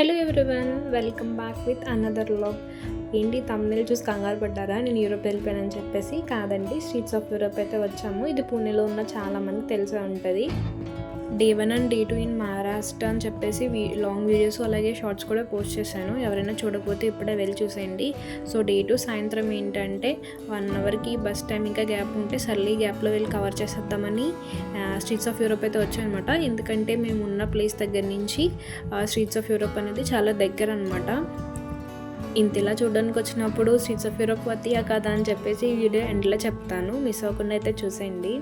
Hello everyone, welcome back with another vlog. ఏంటి తమిళ చూసి కంగారు పడ్డారా? నేను యూరోప్ వెళ్ళిపోయానని చెప్పేసి. కాదండి, స్ట్రీట్స్ ఆఫ్ యూరోప్ అయితే వచ్చాము. ఇది పూణేలో ఉన్న చాలామందికి తెలిసే ఉంటుంది. Day 1 and day 2 in Maharashtra అని చెప్పేసి లాంగ్ వీడియోస్ అలాగే షార్ట్స్ కూడా పోస్ట్ చేశాను. ఎవరైనా చూడకపోతే ఇప్పుడే వెళ్ళి చూసేయండి. సో డే 2 సాయంత్రం ఏంటంటే 1 అవర్కి బస్ టైం ఇంకా గ్యాప్ ఉంటే సర్లీ గ్యాప్లో వెళ్ళి కవర్ చేసేద్దామని స్ట్రీట్స్ ఆఫ్ యూరోప్ అయితే వచ్చాయన్నమాట. ఎందుకంటే మేము ఉన్న ప్లేస్ దగ్గర నుంచి స్ట్రీట్స్ ఆఫ్ యూరోప్ అనేది చాలా దగ్గర అనమాట. ఇంతలా చూడడానికి వచ్చినప్పుడు స్ట్రీట్స్ ఆఫ్ యూరోప్ వతియా కదా అని చెప్పేసి ఈ వీడియో ఎండ్లో చెప్తాను. మిస్ అవ్వకుండా అయితే చూసేయండి.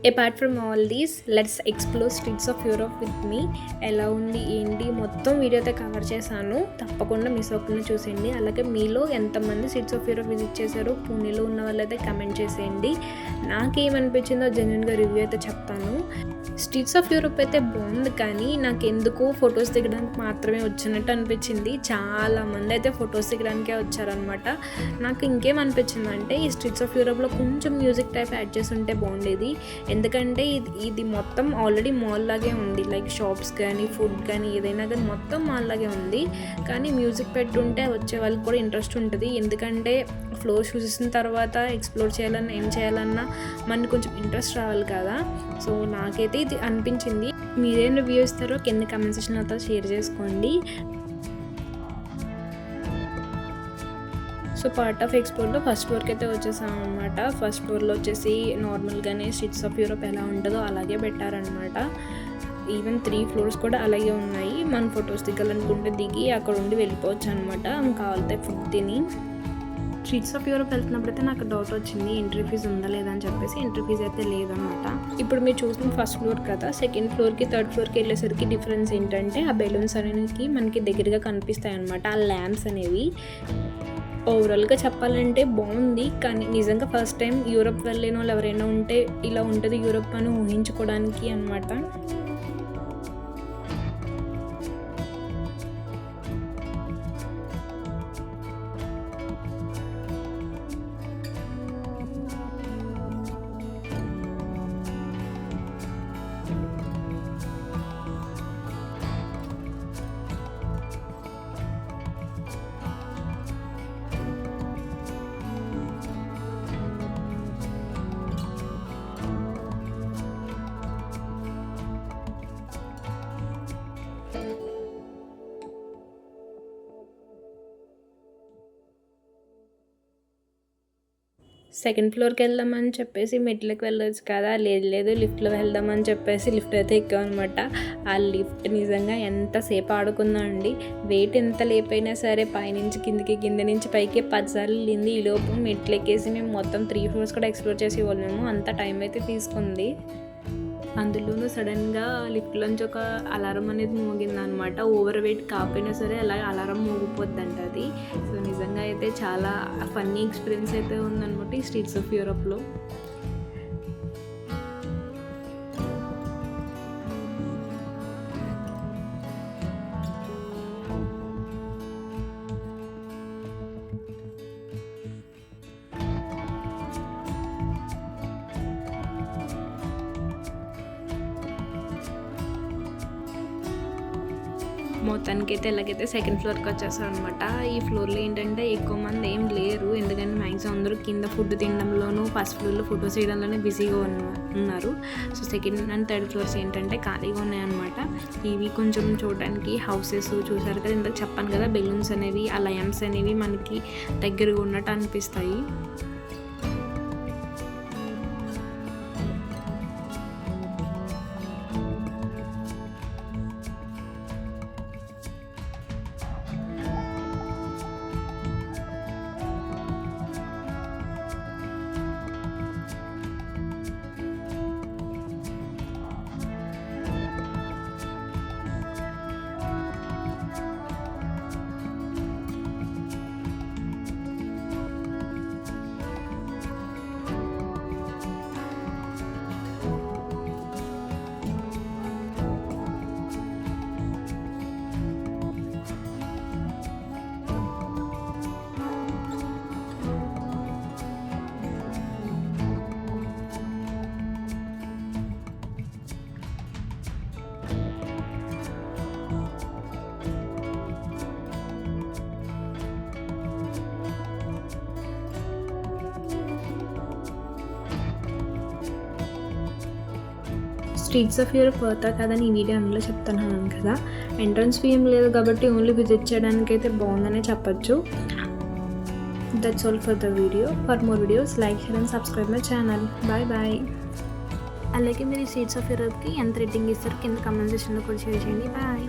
Apart from all these, let's explore streets of Europe with me. ఎలా ఉంది ఏంటి మొత్తం వీడియో అయితే కవర్ చేశాను. తప్పకుండా మిస్ అవ్వకుండా చూసేయండి. అలాగే మీలో ఎంతమంది స్ట్రీట్స్ ఆఫ్ యూరోప్ విజిట్ చేశారో పూణేలో ఉన్న వాళ్ళైతే కమెంట్ చేసేయండి. నాకేమనిపించిందో జెన్యున్గా రివ్యూ అయితే చెప్తాను. స్ట్రీట్స్ ఆఫ్ యూరోప్ అయితే బాగుంది, కానీ నాకు ఎందుకో ఫొటోస్ దిగడానికి మాత్రమే వచ్చినట్టు అనిపించింది. చాలామంది అయితే ఫొటోస్ దిగడానికే వచ్చారనమాట. నాకు ఇంకేమనిపించింది అంటే ఈ స్ట్రీట్స్ ఆఫ్ యూరోప్లో కొంచెం మ్యూజిక్ టైప్ యాడ్ చేసి ఉంటే బాగుండేది. ఎందుకంటే ఇది మొత్తం ఆల్రెడీ మాల్ లాగే ఉంది. లైక్ షాప్స్ కానీ ఫుడ్ కానీ ఏదైనా కానీ మొత్తం మాల్ లాగే ఉంది. కానీ మ్యూజిక్ పెట్టుంటే వచ్చే వాళ్ళకి కూడా ఇంట్రెస్ట్ ఉంటుంది. ఎందుకంటే ఫ్లోర్ చూసిన తర్వాత ఎక్స్ప్లోర్ చేయాలన్నా ఏం చేయాలన్నా మనకు కొంచెం ఇంట్రెస్ట్ రావాలి కదా. సో నాకైతే ఇది అనిపించింది. మీరేం రివ్యూ ఇస్తారో కింద కమెంట్ సెక్షన్లో షేర్ చేసుకోండి. సో పార్ట్ ఆఫ్ ఎక్స్ప్లోర్లో ఫస్ట్ ఫ్లోర్కి అయితే వచ్చేసాం అనమాట. ఫస్ట్ ఫ్లోర్లో వచ్చేసి నార్మల్గానే స్ట్రీట్స్ ఆఫ్ యూరోప్ ఎలా ఉంటుందో అలాగే పెట్టారనమాట. ఈవెన్ 3 ఫ్లోర్స్ కూడా అలాగే ఉన్నాయి. మనం ఫొటోస్ దిగాలనుకుంటే దిగి అక్కడ ఉండి వెళ్ళిపోవచ్చు అనమాట. కావాలితే ఫుడ్ తిని. స్ట్రీట్స్ ఆఫ్ యూరోప్ వెళ్తున్నప్పుడు అయితే నాకు డౌట్ వచ్చింది, ఎంట్రీ ఫీజు ఉందా లేదా అని చెప్పేసి. ఎంట్రీ ఫీజు అయితే లేదనమాట. ఇప్పుడు మీరు చూసిన ఫస్ట్ ఫ్లోర్ కదా, సెకండ్ ఫ్లోర్కి థర్డ్ ఫ్లోర్కి వెళ్ళేసరికి డిఫరెన్స్ ఏంటంటే ఆ బెలూన్స్ అనేవి మనకి దగ్గరగా కనిపిస్తాయి అనమాట. ఆ ల్యాంప్స్ అనేవి ఓవరాల్గా చెప్పాలంటే బాగుంది. కానీ నిజంగా ఫస్ట్ టైం యూరోప్ వెళ్ళిన వాళ్ళు ఎవరైనా ఉంటే ఇలా ఉంటుంది యూరోప్ అని ఊహించుకోవడానికి అనమాట. సెకండ్ ఫ్లోర్కి వెళ్దామని చెప్పేసి మెట్లకి వెళ్ళొచ్చు కదా, లేదు లిఫ్ట్లో వెళ్దామని చెప్పేసి లిఫ్ట్ అయితే ఎక్కామన్నమాట. ఆ లిఫ్ట్ నిజంగా ఎంతసేపు ఆడుకుందా అండి. వెయిట్ ఎంత లేపైనా సరే పైనుంచి కిందికి కింద నుంచి పైకి 10 సార్లు వెళ్ళింది. ఈలోపు మెట్లు ఎక్కేసి మేము మొత్తం 3 ఫ్లోర్స్ కూడా ఎక్స్ప్లోర్ చేసి వాళ్ళము. అంత టైం అయితే తీసుకుంది. అందులోనూ సడన్గా లిఫ్ట్లోంచి ఒక అలారం అనేది మోగింది అనమాట. ఓవర్ వెయిట్ కాకపోయినా సరే అలా అలారం మోగిపోద్దంట అది. సో నిజంగా అయితే చాలా ఫన్నీ ఎక్స్పీరియన్స్ అయితే ఉందన్నమాట ఈ స్ట్రీట్స్ ఆఫ్ యూరోప్లో. మొత్తానికి అయితే ఎలాగైతే సెకండ్ ఫ్లోర్కి వచ్చేసాం అనమాట. ఈ ఫ్లోర్లో ఏంటంటే ఎక్కువ మంది ఏం లేరు. ఎందుకంటే మ్యాక్సిమం అందరూ కింద ఫుడ్ తినడంలోనూ ఫస్ట్ ఫ్లోర్లో ఫొటోస్ వేయడంలోనే బిజీగా ఉన్నారు. So second and third floors ఏంటంటే ఖాళీగా ఉన్నాయన్నమాట. ఇవి కొంచెం చూడడానికి హౌసెస్ చూసారు కదా, ఇందాక చెప్పాను కదా, బెలూన్స్ అనేవి ఆ లయన్స్ అనేవి మనకి దగ్గరగా ఉన్నట్టు అనిపిస్తాయి. స్ట్రీట్స్ ఆఫ్ యూరప్ వర్తా కాదని ఈ వీడియో అందులో చెప్తున్నాను కదా. ఎంట్రన్స్ ఫీ ఏం లేదు కాబట్టి ఓన్లీ విజిట్ చేయడానికి అయితే బాగుందనే చెప్పచ్చు. That's all for the video. For more videos, like, share and subscribe my channel. Bye. అలాగే మీరు స్ట్రీట్స్ ఆఫ్ యూరప్కి ఎంత రేటింగ్ ఇస్తారో కింద కామెంట్ సెక్షన్లో కూడా షేర్ చేయండి. బాయ్.